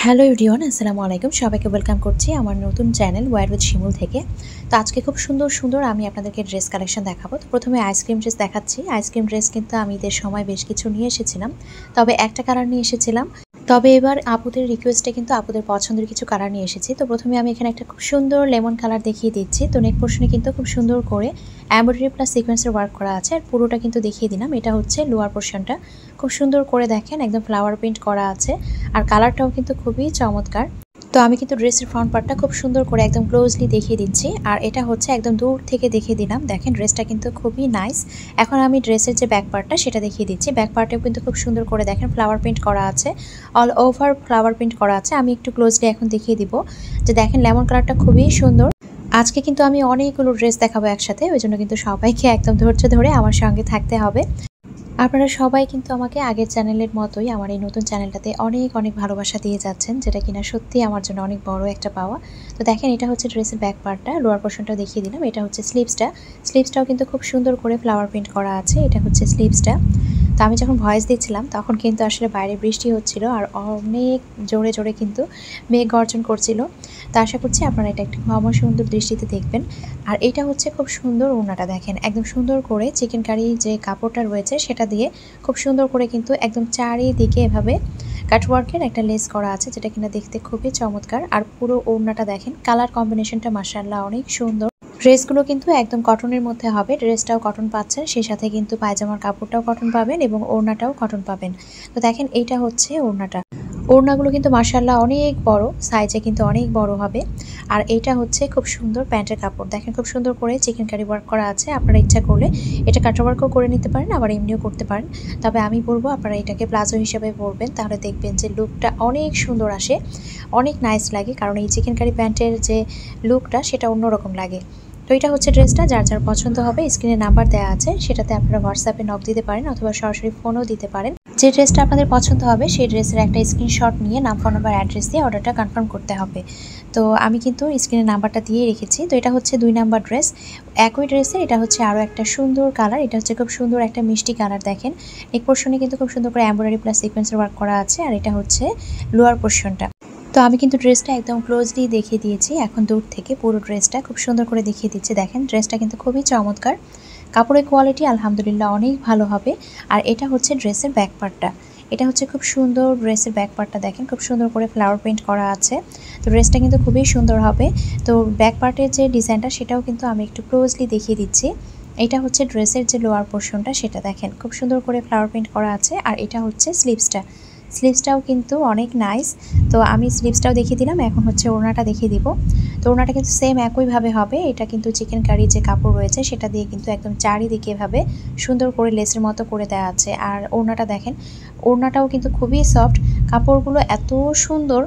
Hello everyone, আসসালামু আলাইকুম। সবাইকে ওয়েলকাম করছি আমার নতুন চ্যানেল ওয়্যার উইথ শিমুল থেকে। তো আজকে খুব সুন্দর সুন্দর আমি আপনাদেরকে ড্রেস কালেকশন দেখাবো। তো প্রথমে আইসক্রিম ড্রেস দেখাচ্ছি। আইসক্রিম ড্রেস কিন্তু আমি ঈদের সময় বেশ কিছু নিয়ে এসেছিলাম, তবে একটা কালার নিয়ে এসেছিলাম। তবে এবার আপুদের রিকোয়েস্টে কিন্তু আপুদের পছন্দের কিছু কালার নিয়ে এসেছি। তো প্রথমে আমি এখানে একটা খুব সুন্দর লেমন কালার দেখিয়ে দিচ্ছি। তো নেক পোর্শনে কিন্তু খুব সুন্দর করে এমব্রয়ডারি প্লাস সিকোয়েন্সের ওয়ার্ক করা আছে, আর পুরোটা কিন্তু দেখিয়ে দিলাম। এটা হচ্ছে লোয়ার পোর্শনটা, খুব সুন্দর করে দেখেন একদম ফ্লাওয়ার প্রিন্ট করা আছে, আর কালারটাও কিন্তু খুবই চমৎকার। তো আমি কিন্তু ড্রেসের ফ্রন্ট পার্টটা খুব সুন্দর করে একদম ক্লোজলি দেখিয়ে দিচ্ছি, আর এটা হচ্ছে একদম দূর থেকে দেখিয়ে দিলাম। দেখেন ড্রেসটা কিন্তু খুবই নাইস। এখন আমি ড্রেসের যে ব্যাক পার্টটা সেটা দেখিয়ে দিচ্ছি। ব্যাক পার্টেও কিন্তু খুব সুন্দর করে দেখেন ফ্লাওয়ার প্রিন্ট করা আছে, অল ওভার ফ্লাওয়ার প্রিন্ট করা আছে। আমি একটু ক্লোজলি এখন দেখিয়ে দিব যে দেখেন লেমন কালারটা খুবই সুন্দর। আজকে কিন্তু আমি অনেকগুলো ড্রেস দেখাবো একসাথে, ওই জন্য কিন্তু সবাইকে একদম ধৈর্য ধরে আমার সঙ্গে থাকতে হবে। আপনারা সবাই কিন্তু আমাকে আগের চ্যানেলের মতোই আমার এই নতুন চ্যানেলটাতে অনেক অনেক ভালোবাসা দিয়ে যাচ্ছেন, যেটা কিনা সত্যি আমার জন্য অনেক বড় একটা পাওয়া। তো দেখেন এটা হচ্ছে ড্রেসের ব্যাক পার্টটা, লোয়ার পোর্শনটাও দেখিয়ে দিলাম। এটা হচ্ছে স্লিভসটাও কিন্তু খুব সুন্দর করে ফ্লাওয়ার প্রিন্ট করা আছে। এটা হচ্ছে স্লিভসটা। তো আমি যখন ভয়েস দিচ্ছিলাম তখন কিন্তু আসলে বাইরে বৃষ্টি হচ্ছিল, আর অনেক জোরে জোরে কিন্তু মেঘ গর্জন করছিল। তো আশা করছি আপনারা এটা একটি ক্ষমা সুন্দর দৃষ্টিতে দেখবেন। আর এটা হচ্ছে খুব সুন্দর ওড়নাটা, দেখেন একদম সুন্দর করে চিকেন কারি যে কাপড়টা রয়েছে সেটা দিয়ে খুব সুন্দর করে কিন্তু একদম চারিদিকে এভাবে কাটওয়ার্কের একটা লেস করা আছে, যেটা কিনা দেখতে খুবই চমৎকার। আর পুরো ওড়নাটা দেখেন, কালার কম্বিনেশনটা মাশাআল্লাহ অনেক সুন্দর। ড্রেসগুলো কিন্তু একদম কটনের মধ্যে হবে, ড্রেসটাও কটন পাচ্ছেন, সেই সাথে কিন্তু পায়জামার কাপড়টাও কটন পাবেন এবং ওড়নাটাও কটন পাবেন। তো দেখেন এইটা হচ্ছে ওড়নাটা। ওড়নাগুলো কিন্তু মাশাআল্লাহ অনেক বড়, সাইজে কিন্তু অনেক বড় হবে। আর এইটা হচ্ছে খুব সুন্দর প্যান্টের কাপড়, দেখেন খুব সুন্দর করে চিকেন কারি ওয়ার্ক করা আছে। আপনারা ইচ্ছা করলে এটা কাটা ওয়ার্কও করে নিতে পারেন, আবার এমনিও করতে পারেন। তবে আমি বলবো আপনারা এটাকে প্লাজো হিসেবে পরবেন, তাহলে দেখবেন যে লুকটা অনেক সুন্দর আসে, অনেক নাইস লাগে। কারণ এই চিকেন কারি প্যান্টের যে লুকটা সেটা অন্যরকম লাগে। তো এটা হচ্ছে ড্রেসটা, যার যার পছন্দ হবে স্ক্রিনে নাম্বার দেওয়া আছে, সেটাতে আপনারা হোয়াটসঅ্যাপে নক দিতে পারেন অথবা সরাসরি ফোনও দিতে পারেন। যে ড্রেসটা আপনাদের পছন্দ হবে সেই ড্রেসের একটা স্ক্রিনশট নিয়ে নাম, ফোন নাম্বার, অ্যাড্রেস দিয়ে অর্ডারটা কনফার্ম করতে হবে। তো আমি কিন্তু স্ক্রিনে নাম্বারটা দিয়ে রেখেছি। তো এটা হচ্ছে 2 নাম্বার ড্রেস, একই ড্রেসের এটা হচ্ছে আরও একটা সুন্দর কালার। এটা হচ্ছে খুব সুন্দর একটা মিষ্টি কালার, দেখেন নেক পোর্শনে কিন্তু খুব সুন্দর করে এমব্রয়ডারি প্লাস সিকোয়েন্সের ওয়ার্ক করা আছে, আর এটা হচ্ছে লোয়ার পোর্শনটা। তো আমি কিন্তু ড্রেসটা একদম ক্লোজলি দেখিয়ে দিয়েছি, এখন দূর থেকে পুরো ড্রেসটা খুব সুন্দর করে দেখিয়ে দিচ্ছি। দেখেন ড্রেসটা কিন্তু খুবই চমৎকার, কাপড়ের কোয়ালিটি আলহামদুলিল্লাহ অনেক ভালো হবে। আর এটা হচ্ছে ড্রেসের ব্যাক পার্টটা, এটা হচ্ছে খুব সুন্দর ড্রেসের ব্যাক পার্টটা, দেখেন খুব সুন্দর করে ফ্লাওয়ার প্রিন্ট করা আছে। তো ড্রেসটা কিন্তু খুবই সুন্দর হবে। তো ব্যাক পার্টের যে ডিজাইনটা সেটাও কিন্তু আমি একটু ক্লোজলি দেখিয়ে দিচ্ছি। এটা হচ্ছে ড্রেসের যে লোয়ার পোর্শনটা সেটা, দেখেন খুব সুন্দর করে ফ্লাওয়ার প্রিন্ট করা আছে। আর এটা হচ্ছে স্লিভসটাও কিন্তু অনেক নাইস। তো আমি স্লিভসটাও দেখিয়ে দিলাম, এখন হচ্ছে ওড়নাটা দেখিয়ে দিব। তো ওড়নাটা কিন্তু সেম একইভাবে হবে, এটা কিন্তু চিকেন কারি যে কাপড় রয়েছে সেটা দিয়ে কিন্তু একদম চারিদিকে এভাবে সুন্দর করে লেসের মতো করে দেওয়া আছে। আর ওড়নাটা দেখেন, ওড়নাটাও কিন্তু খুবই সফট, কাপড়গুলো এত সুন্দর,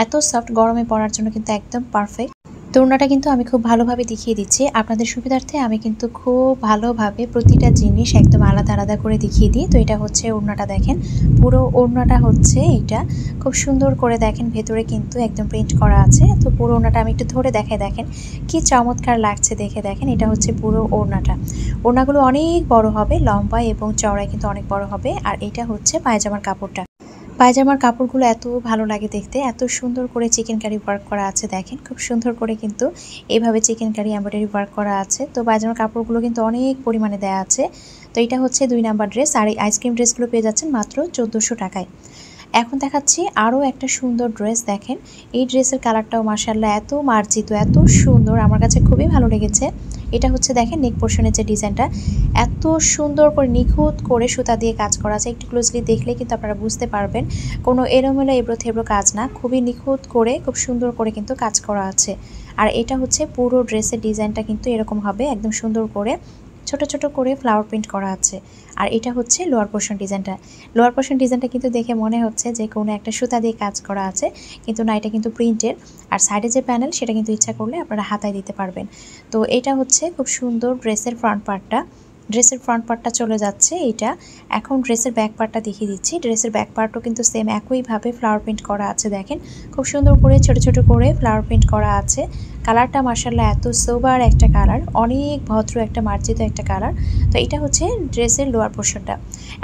এত সফট, গরমে পরার জন্য কিন্তু একদম পারফেক্ট। তো ওড়নাটা কিন্তু আমি খুব ভালোভাবে দেখিয়ে দিচ্ছি আপনাদের সুবিধার্থে, আমি কিন্তু খুব ভালোভাবে প্রতিটা জিনিস একদম আলাদা আলাদা করে দেখিয়ে দিই। তো এটা হচ্ছে ওড়নাটা, দেখেন পুরো ওড়নাটা হচ্ছে এটা খুব সুন্দর করে, দেখেন ভেতরে কিন্তু একদম প্রিন্ট করা আছে। তো পুরো ওড়নাটা আমি একটু ধরে দেখাই, দেখেন কি চমৎকার লাগছে দেখে। দেখেন এটা হচ্ছে পুরো ওড়নাটা, ওড়নাগুলো অনেক বড় হবে, লম্বা এবং চওড়ায় কিন্তু অনেক বড় হবে। আর এটা হচ্ছে পায়জামার কাপড়টা, পায়জামার কাপড়গুলো এত ভালো লাগে দেখতে, এত সুন্দর করে চিকেন কারি ওয়ার্ক করা আছে। দেখেন খুব সুন্দর করে কিন্তু এইভাবে চিকেন কারি এমব্রয়ডারি ওয়ার্ক করা আছে। তো পায়জামার কাপড়গুলো কিন্তু অনেক পরিমাণে দেওয়া আছে। তো এটা হচ্ছে 2 নাম্বার ড্রেস, আর এই আইসক্রিম ড্রেসগুলো পেয়ে যাচ্ছেন মাত্র 1400 টাকায়। এখন দেখাচ্ছি আরও একটা সুন্দর ড্রেস, দেখেন এই ড্রেসের কালারটাও মাশাআল্লাহ এত মার্জিত, এত সুন্দর, আমার কাছে খুবই ভালো লেগেছে। এটা হচ্ছে দেখেন নেক পোর্শনের যে ডিজাইনটা এত সুন্দর করে নিখুঁত করে সুতা দিয়ে কাজ করা আছে, একটু ক্লোজলি দেখলে কিন্তু আপনারা বুঝতে পারবেন কোনো এলোমেলো এবড়ো থেবড়ো কাজ না, খুবই নিখুঁত করে খুব সুন্দর করে কিন্তু কাজ করা আছে। আর এটা হচ্ছে পুরো ড্রেসের ডিজাইনটা কিন্তু এরকম হবে, একদম সুন্দর করে ছোট ছোট করে ফ্লাওয়ার প্রিন্ট করা আছে। আর এটা হচ্ছে লোয়ার পোর্শন ডিজাইনটা, লোয়ার পোর্শন ডিজাইনটা কিন্তু দেখে মনে হচ্ছে যে কোনো একটা সুতা দিয়ে কাজ করা আছে, কিন্তু না, এটা কিন্তু প্রিন্টের। আর সাইডে যে প্যানেল সেটা কিন্তু ইচ্ছা করলে আপনারা হাতায় দিতে পারবেন। তো এটা হচ্ছে খুব সুন্দর ড্রেসের ফ্রন্ট পার্টটা, ড্রেসের ফ্রন্ট পার্টটা চলে যাচ্ছে এইটা। এখন ড্রেসের ব্যাক পার্টটা দেখিয়ে দিচ্ছি। ড্রেসের ব্যাক পার্টও কিন্তু সেম একইভাবে ফ্লাওয়ার প্রিন্ট করা আছে, দেখেন খুব সুন্দর করে ছোট ছোট করে ফ্লাওয়ার প্রিন্ট করা আছে। কালারটা মাশাআল্লাহ এত সোবার একটা কালার, অনেক ভদ্র একটা মার্জিত একটা কালার। তো এটা হচ্ছে ড্রেসের লোয়ার পোর্শনটা।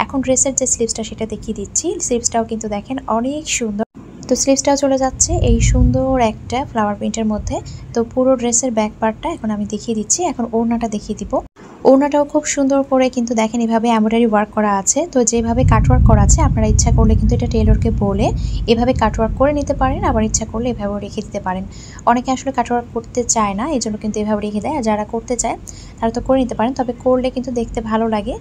এখন ড্রেসের যে স্লিভসটা সেটা দেখিয়ে দিচ্ছি, স্লিভসটাও কিন্তু দেখেন অনেক সুন্দর। তো স্লিভসটাও চলে যাচ্ছে এই সুন্দর একটা ফ্লাওয়ার প্রিন্টের মধ্যে। তো পুরো ড্রেসের ব্যাক পার্টটা এখন আমি দেখিয়ে দিচ্ছি। এখন ওড়নাটা দেখিয়ে দিব। ওড়নাটাও খুব সুন্দর করে কিন্তু দেখেন এভাবে এমব্রয়ডারি ওয়ার্ক করা আছে। তো যেভাবে কাটওয়ার্ক করা আছে আপনারা ইচ্ছা করলে কিন্তু এটা টেলরকে বলে এভাবে কাটওয়ার্ক করে নিতে পারেন, আবার ইচ্ছা করলে এভাবেও রেখে দিতে পারেন। অনেকে আসলে কাটওয়ার্ক করতে চায় না, এই জন্য কিন্তু এভাবে রেখে দেয়। আর যারা করতে চায় তারা তো করে নিতে পারেন, তবে করলে কিন্তু দেখতে ভালো লাগে,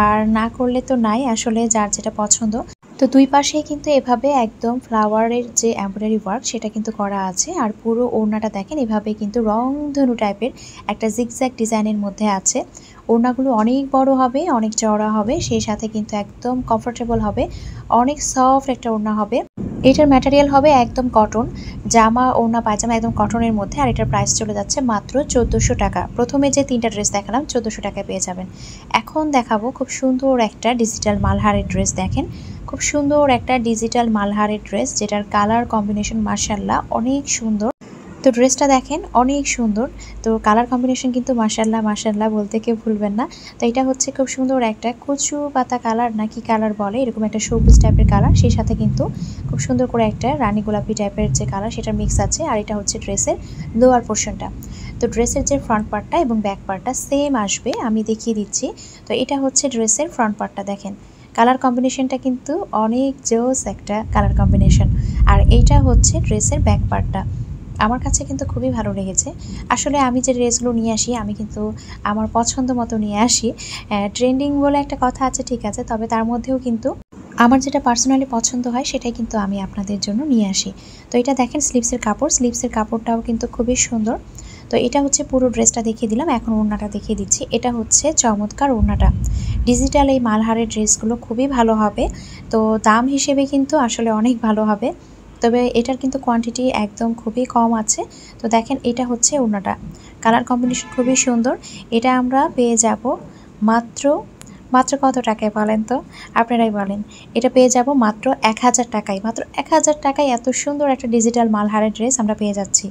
আর না করলে তো নাই, আসলে যার যেটা পছন্দ। তো দুই পাশে কিন্তু এভাবে একদম ফ্লাওয়ারের যে এমব্রয়ডারি ওয়ার্ক সেটা কিন্তু করা আছে। আর পুরো ওড়নাটা দেখেন এভাবে কিন্তু রংধনু টাইপের একটা জিগজ্যাগ ডিজাইনের মধ্যে আছে। ওড়নাগুলো অনেক বড় হবে, অনেক চওড়া হবে, সেই সাথে কিন্তু একদম কমফোর্টেবল হবে, অনেক সফট একটা ওড়না হবে। এটার ম্যাটেরিয়াল হবে একদম কটন, জামা ওড়না পায়জামা একদম কটনের মধ্যে। আর এটার প্রাইস চলে যাচ্ছে মাত্র 1400 টাকা। প্রথমে যে 3টা ড্রেস দেখালাম 1400 টাকায় পেয়ে যাবেন। এখন দেখাবো খুব সুন্দর একটা ডিজিটাল মালহারের ড্রেস। দেখেন খুব সুন্দর একটা ডিজিটাল মালহারের ড্রেস, যেটার কালার কম্বিনেশন মাশাআল্লাহ অনেক সুন্দর। তো ড্রেসটা দেখেন অনেক সুন্দর। তো কালার কম্বিনেশন কিন্তু মাশাআল্লাহ মাশাআল্লাহ বলতে কেউ ভুলবেন না। তো এটা হচ্ছে খুব সুন্দর একটা কচু পাতা কালার, নাকি কালার বলে, এরকম একটা সবুজ টাইপের কালার, সেই সাথে কিন্তু খুব সুন্দর করে একটা রানী গোলাপি টাইপের যে কালার সেটার মিক্স আছে। আর এটা হচ্ছে ড্রেসের লোয়ার পোর্শনটা। তো ড্রেসের যে ফ্রন্ট পার্টটা এবং ব্যাক পার্টটা সেম আসবে, আমি দেখিয়ে দিচ্ছি। তো এটা হচ্ছে ড্রেসের ফ্রন্ট পার্টটা। দেখেন কালার কম্বিনেশনটা কিন্তু অনেক জোস একটা কালার কম্বিনেশন। আর এইটা হচ্ছে ড্রেসের ব্যাক পার্টটা। আমার কাছে কিন্তু খুবই ভালো লেগেছে। আসলে আমি যে ড্রেসগুলো নিয়ে আসি আমি কিন্তু আমার পছন্দ মতো নিয়ে আসি। ট্রেন্ডিং বলে একটা কথা আছে, ঠিক আছে, তবে তার মধ্যেও কিন্তু আমার যেটা পার্সোনালি পছন্দ হয় সেটাই কিন্তু আমি আপনাদের জন্য নিয়ে আসি। তো এটা দেখেন স্লিভসের কাপড়, স্লিভসের কাপড়টাও কিন্তু খুবই সুন্দর। তো এটা হচ্ছে পুরো ড্রেসটা দেখিয়ে দিলাম। এখন ওড়নাটা দেখিয়ে দিচ্ছি। এটা হচ্ছে চমৎকার ওড়নাটা। ডিজিটাল এই মালহারের ড্রেসগুলো খুবই ভালো হবে। তো দাম হিসেবে কিন্তু আসলে অনেক ভালো হবে, তবে এটার কিন্তু কোয়ান্টিটি একদম খুবই কম আছে। তো দেখেন এটা হচ্ছে ওড়নাটা, কালার কম্বিনেশন খুবই সুন্দর। এটা আমরা পেয়ে যাব মাত্র মাত্র কত টাকায় বলেন তো, আপনারাই বলেন। এটা পেয়ে যাব মাত্র 1000 টাকায়। মাত্র 1000 টাকায় এত সুন্দর একটা ডিজিটাল মালহারের ড্রেস আমরা পেয়ে যাচ্ছি।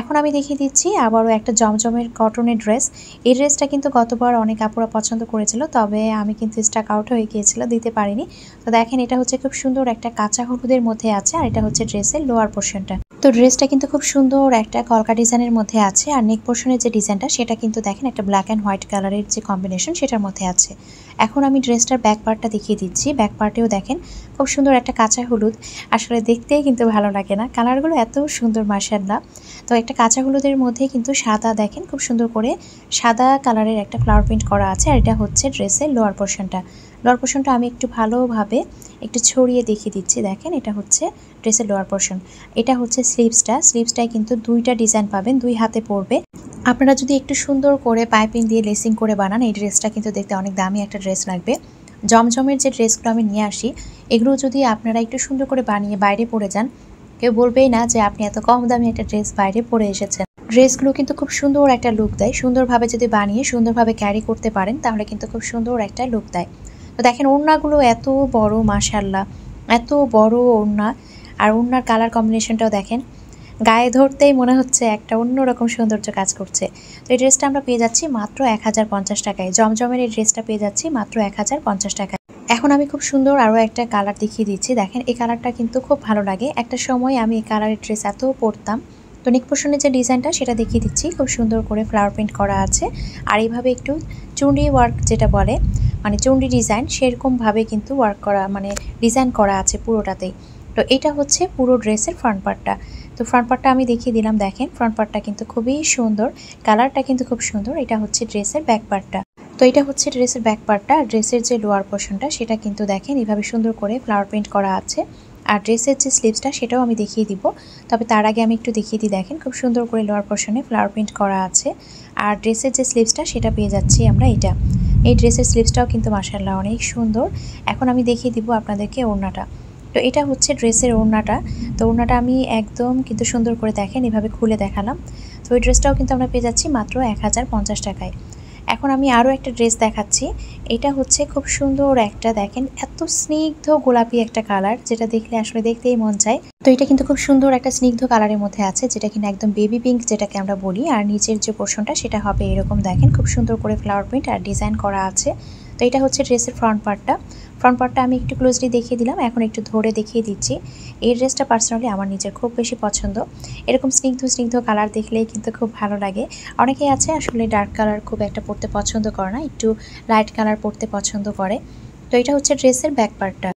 এখন আমি দেখিয়ে দিচ্ছি আবারও একটা জমজমের কটনের ড্রেস। এই ড্রেসটা কিন্তু গতবার অনেক আপুরা পছন্দ করেছিল, তবে আমি কিন্তু স্টক আউট হয়ে গিয়েছিল, দিতে পারিনি। তো দেখেন এটা হচ্ছে খুব সুন্দর একটা কাঁচা হলুদের মধ্যে আছে, আর এটা হচ্ছে ড্রেসের লোয়ার পোর্শনটা। তো ড্রেসটা কিন্তু খুব সুন্দর একটা কলকা ডিজাইনের মধ্যে আছে। আর নেক পোর্শনের যে ডিজাইনটা সেটা কিন্তু দেখেন একটা ব্ল্যাক অ্যান্ড হোয়াইট কালারের যে কম্বিনেশন সেটার মধ্যে আছে। এখন আমি ড্রেসটার ব্যাক পার্টটা দেখিয়ে দিচ্ছি। ব্যাক পার্টেও দেখেন খুব সুন্দর একটা কাঁচা হলুদ, আসলে দেখতেই কিন্তু ভালো লাগে না, কালারগুলো এত সুন্দর মাশাআল্লাহ। তো একটা কাঁচা হলুদের মধ্যে কিন্তু সাদা, দেখেন খুব সুন্দর করে সাদা কালারের একটা ফ্লাওয়ার প্রিন্ট করা আছে। আর এটা হচ্ছে ড্রেসের লোয়ার পোর্শনটা। লোয়ার পোর্শনটা আমি একটু ভালোভাবে একটু ছড়িয়ে দেখিয়ে দিচ্ছি। দেখেন এটা হচ্ছে ড্রেসের লোয়ার পোর্শন। এটা হচ্ছে স্লিভসটা। স্লিভসটায় কিন্তু 2টা ডিজাইন পাবেন, 2 হাতে পড়বে। আপনারা যদি একটু সুন্দর করে পাইপিং দিয়ে লেসিং করে বানান এই ড্রেসটা কিন্তু দেখতে অনেক দামি একটা ড্রেস লাগবে। জমজমের যে ড্রেসগুলো আমি নিয়ে আসি এগুলো যদি আপনারা একটু সুন্দর করে বানিয়ে বাইরে পরে যান, কেউ বলবেই না যে আপনি এত কম দামি একটা ড্রেস বাইরে পরে এসেছেন। ড্রেসগুলো কিন্তু খুব সুন্দর একটা লুক দেয়। সুন্দরভাবে যদি বানিয়ে সুন্দরভাবে ক্যারি করতে পারেন তাহলে কিন্তু খুব সুন্দর একটা লুক দেয়। তো দেখেন ওড়নাগুলো এত বড় মাশাআল্লাহ, এত বড় ওড়না। আর ওড়নার কালার কম্বিনেশনটাও দেখেন, গায়ে ধরতেই মনে হচ্ছে একটা অন্যরকম সৌন্দর্য কাজ করছে। তো এই ড্রেসটা আমরা পেয়ে যাচ্ছি মাত্র 1050 টাকায়। জমজমের এই ড্রেসটা পেয়ে যাচ্ছি মাত্র 1050 টাকায়। এখন আমি খুব সুন্দর আরও একটা কালার দেখিয়ে দিচ্ছি। দেখেন এই কালারটা কিন্তু খুব ভালো লাগে, একটা সময় আমি এই কালারের ড্রেস এত পরতাম। তো নেক পোর্শনের যে ডিজাইনটা সেটা দেখিয়ে দিচ্ছি। খুব সুন্দর করে ফ্লাওয়ার প্রিন্ট করা আছে, আর এইভাবে একটু চুন্ডি ওয়ার্ক যেটা বলে, মানে চুন্ডি ডিজাইন, সেরকমভাবে কিন্তু ওয়ার্ক করা, মানে ডিজাইন করা আছে পুরোটাতেই। তো এটা হচ্ছে পুরো ড্রেসের ফ্রন্ট পার্টটা। তো ফ্রন্ট পার্টটা আমি দেখিয়ে দিলাম। দেখেন ফ্রন্ট পার্টটা কিন্তু খুবই সুন্দর, কালারটা কিন্তু খুব সুন্দর। এটা হচ্ছে ড্রেসের ব্যাক পার্টটা। তো এটা হচ্ছে ড্রেসের ব্যাক পার্টটা। আর ড্রেসের যে লোয়ার পোর্শনটা সেটা কিন্তু দেখেন এভাবে সুন্দর করে ফ্লাওয়ার প্রিন্ট করা আছে। আর ড্রেসের যে স্লিভসটা সেটাও আমি দেখিয়ে দিব, তবে তার আগে আমি একটু দেখিয়ে দিই। দেখেন খুব সুন্দর করে লোয়ার পোর্শনে ফ্লাওয়ার প্রিন্ট করা আছে। আর ড্রেসের যে স্লিভসটা সেটা পেয়ে যাচ্ছি আমরা এটা। এই ড্রেসের স্লিভসটাও কিন্তু মাশাআল্লাহ অনেক সুন্দর। এখন আমি দেখিয়ে দিব আপনাদেরকে ওড়নাটা। তো এটা হচ্ছে ড্রেসের ওড়নাটা। তো ওড়নাটা আমি একদম কিন্তু সুন্দর করে দেখেন এভাবে খুলে দেখালাম। তো ওই ড্রেসটাও কিন্তু আমরা পেয়ে যাচ্ছি মাত্র 1050 টাকায়। এখন আমি আরও একটা ড্রেস দেখাচ্ছি। এটা হচ্ছে খুব সুন্দর একটা, দেখেন এত স্নিগ্ধ গোলাপি একটা কালার, যেটা দেখলে আসলে দেখতেই মন চায়। তো এটা কিন্তু খুব সুন্দর একটা স্নিগ্ধ কালারের মধ্যে আছে, যেটা কিনা একদম বেবি পিঙ্ক যেটাকে আমরা বলি। আর নিচের যে পোর্শনটা সেটা হবে এরকম, দেখেন খুব সুন্দর করে ফ্লাওয়ার প্রিন্ট আর ডিজাইন করা আছে। তো এটা হচ্ছে ড্রেসের ফ্রন্ট পার্টটা। ফ্রন্ট পার্টটা আমি একটু ক্লোজলি দেখিয়ে দিলাম, এখন একটু ধরে দেখিয়ে দিচ্ছি। এই ড্রেসটা পার্সোনালি আমার নিজের খুব বেশি পছন্দ। এরকম স্নিগ্ধ স্নিগ্ধ কালার দেখলেই কিন্তু খুব ভালো লাগে। অনেকেই আছে আসলে ডার্ক কালার খুব একটা পরতে পছন্দ করে না, একটু লাইট কালার পরতে পছন্দ করে। তো এটা হচ্ছে ড্রেসের ব্যাক পার্টটা।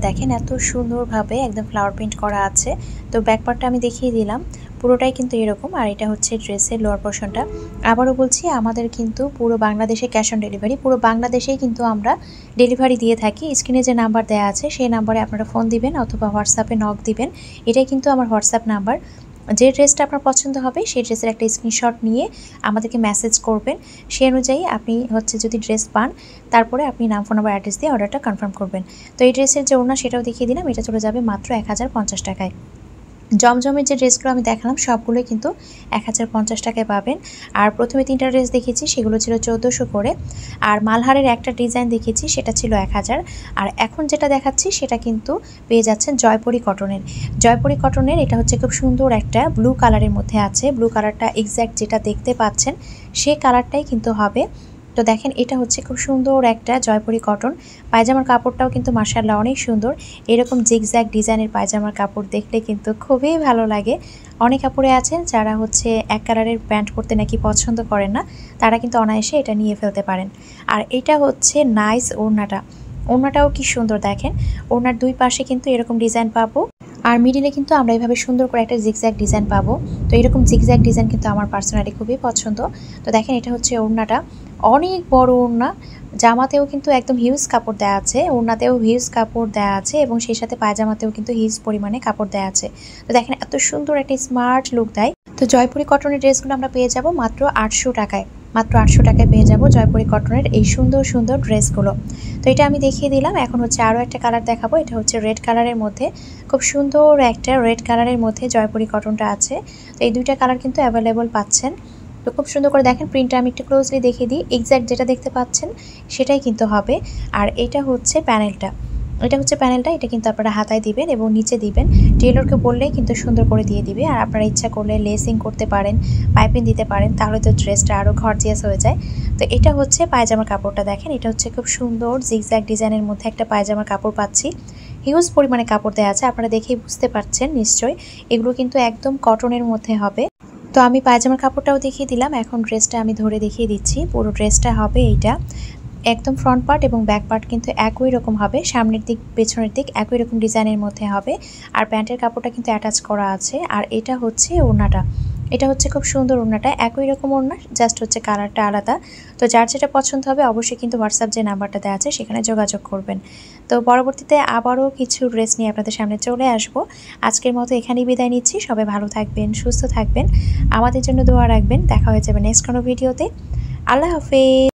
দেখেন এত সুন্দরভাবে একদম ফ্লাওয়ার প্রিন্ট করা আছে। তো ব্যাক পার্টটা আমি দেখিয়ে দিলাম, পুরোটাই কিন্তু এরকম। আর এটা হচ্ছে ড্রেসের লোয়ার পোর্শনটা। আবারও বলছি, আমাদের কিন্তু পুরো বাংলাদেশে ক্যাশ অন ডেলিভারি, পুরো বাংলাদেশেই কিন্তু আমরা ডেলিভারি দিয়ে থাকি। স্ক্রিনে যে নাম্বার দেওয়া আছে সেই নাম্বারে আপনারা ফোন দিবেন অথবা হোয়াটসঅ্যাপে নক দিবেন। এটাই কিন্তু আমার হোয়াটসঅ্যাপ নাম্বার। যে ড্রেসটা আপনার পছন্দ হবে সেই ড্রেসের একটা স্ক্রিনশট নিয়ে আমাদেরকে মেসেজ করবেন। সেই অনুযায়ী আপনি হচ্ছে যদি ড্রেস পান, তারপরে আপনি নাম, ফোন নাম্বার, অ্যাড্রেস দিয়ে অর্ডারটা কনফার্ম করবেন। তো এই ড্রেসের যে ওড়না সেটাও দেখিয়ে দিলাম, এটা চলে যাবে মাত্র 1050 টাকায়। জমজমের যে ড্রেসগুলো আমি দেখালাম সবগুলোই কিন্তু 1050 টাকায় পাবেন। আর প্রথমে 3টা ড্রেস দেখিয়েছি সেগুলো ছিল 1400 করে। আর মালহারের একটা ডিজাইন দেখিয়েছি সেটা ছিল 1000। আর এখন যেটা দেখাচ্ছি সেটা কিন্তু পেয়ে যাচ্ছেন জয়পুরি কটনের। এটা হচ্ছে খুব সুন্দর একটা ব্লু কালারের মধ্যে আছে। ব্লু কালারটা এক্স্যাক্ট যেটা দেখতে পাচ্ছেন সেই কালারটাই কিন্তু হবে। তো দেখেন এটা হচ্ছে খুব সুন্দর একটা জয়পুরি কটন। পায়জামার কাপড়টাও কিন্তু মাশাআল্লাহ অনেক সুন্দর। এরকম জিগজ্যাগ ডিজাইনের পায়জামার কাপড় দেখলে কিন্তু খুবই ভালো লাগে। অনেক কাপড়ে আছেন যারা হচ্ছে এক কালারের প্যান্ট পরতে নাকি পছন্দ করেন না, তারা কিন্তু অনায়াসে এটা নিয়ে ফেলতে পারেন। আর এটা হচ্ছে নাইস ওড়নাটাও কি সুন্দর দেখেন। ওড়নার দুই পাশে কিন্তু এরকম ডিজাইন পাবো, আর মিডিলে কিন্তু আমরা এইভাবে সুন্দর করে একটা জিগজ্যাগ ডিজাইন পাবো। তো এরকম জিগজ্যাগ ডিজাইন কিন্তু আমার পার্সোনালি খুবই পছন্দ। তো দেখেন এটা হচ্ছে ওড়নাটা, অনেক বড় ওড়না। জামাতেও কিন্তু একদম হিউজ কাপড় দেওয়া আছে, ওড়নাতেও হিউজ কাপড় দেওয়া আছে, এবং সেই সাথে পায়জামাতেও কিন্তু হিউজ পরিমাণে কাপড় দেওয়া আছে। তো দেখেন এত সুন্দর একটা স্মার্ট লুক দেয়। তো জয়পুরি কটনের ড্রেসগুলো আমরা পেয়ে যাব মাত্র 800 টাকায়। মাত্র 800 টাকায় পেয়ে যাব জয়পুরি কটনের এই সুন্দর সুন্দর ড্রেসগুলো। তো এটা আমি দেখিয়ে দিলাম। এখন হচ্ছে আরও একটা কালার দেখাবো। এটা হচ্ছে রেড কালারের মধ্যে, খুব সুন্দর একটা রেড কালারের মধ্যে জয়পুরি কটনটা আছে। তো এই দুইটা কালার কিন্তু অ্যাভেলেবল পাচ্ছেন। তো খুব সুন্দর করে দেখেন, প্রিন্টটা আমি একটু ক্লোজলি দেখিয়ে দিই। এক্স্যাক্ট যেটা দেখতে পাচ্ছেন সেটাই কিন্তু হবে। আর এটা হচ্ছে প্যানেলটা, এটা কিন্তু আপনারা হাতায় দিবেন এবং নিচে দিবেন। টেলরকে বললেই কিন্তু সুন্দর করে দিয়ে দিবে। আর আপনারা ইচ্ছা করলে লেসিং করতে পারেন, পাইপিং দিতে পারেন, তাহলে তো ড্রেসটা আরও গর্জিয়াস হয়ে যায়। তো এটা হচ্ছে পায়জামার কাপড়টা দেখেন, এটা হচ্ছে খুব সুন্দর জিগজ্যাগ ডিজাইনের মধ্যে একটা পায়জামার কাপড় পাচ্ছি। হিউজ পরিমাণে কাপড় দেওয়া আছে, আপনারা দেখেই বুঝতে পারছেন নিশ্চয়ই। এগুলো কিন্তু একদম কটনের মধ্যে হবে। তো আমি পায়জামার কাপড়টাও দেখিয়ে দিলাম, এখন ড্রেসটা আমি ধরে দেখিয়ে দিচ্ছি। পুরো ড্রেসটা হবে এইটা, একদম ফ্রন্ট পার্ট এবং ব্যাক পার্ট কিন্তু একই রকম হবে, সামনের দিক পেছনের দিক একই রকম ডিজাইনের মধ্যে হবে। আর প্যান্টের কাপড়টা কিন্তু অ্যাটাচ করা আছে। আর এটা হচ্ছে ওড়নাটা, এটা হচ্ছে খুব সুন্দর ওড়নাটা, একই রকম ওড়না, জাস্ট হচ্ছে কালারটা আলাদা। তো যার যেটা পছন্দ হবে অবশ্যই কিন্তু হোয়াটসঅ্যাপ যে নাম্বারটা দেওয়া আছে সেখানে যোগাযোগ করবেন। তো পরবর্তীতে আবারও কিছু ড্রেস নিয়ে আপনাদের সামনে চলে আসব। আজকের মতো এখানেই বিদায় নিচ্ছি। সবাই ভালো থাকবেন, সুস্থ থাকবেন, আমাদের জন্য দোয়া রাখবেন। দেখা হয়ে যাবে নেক্সট কোনো ভিডিওতে। আল্লাহ হাফেজ।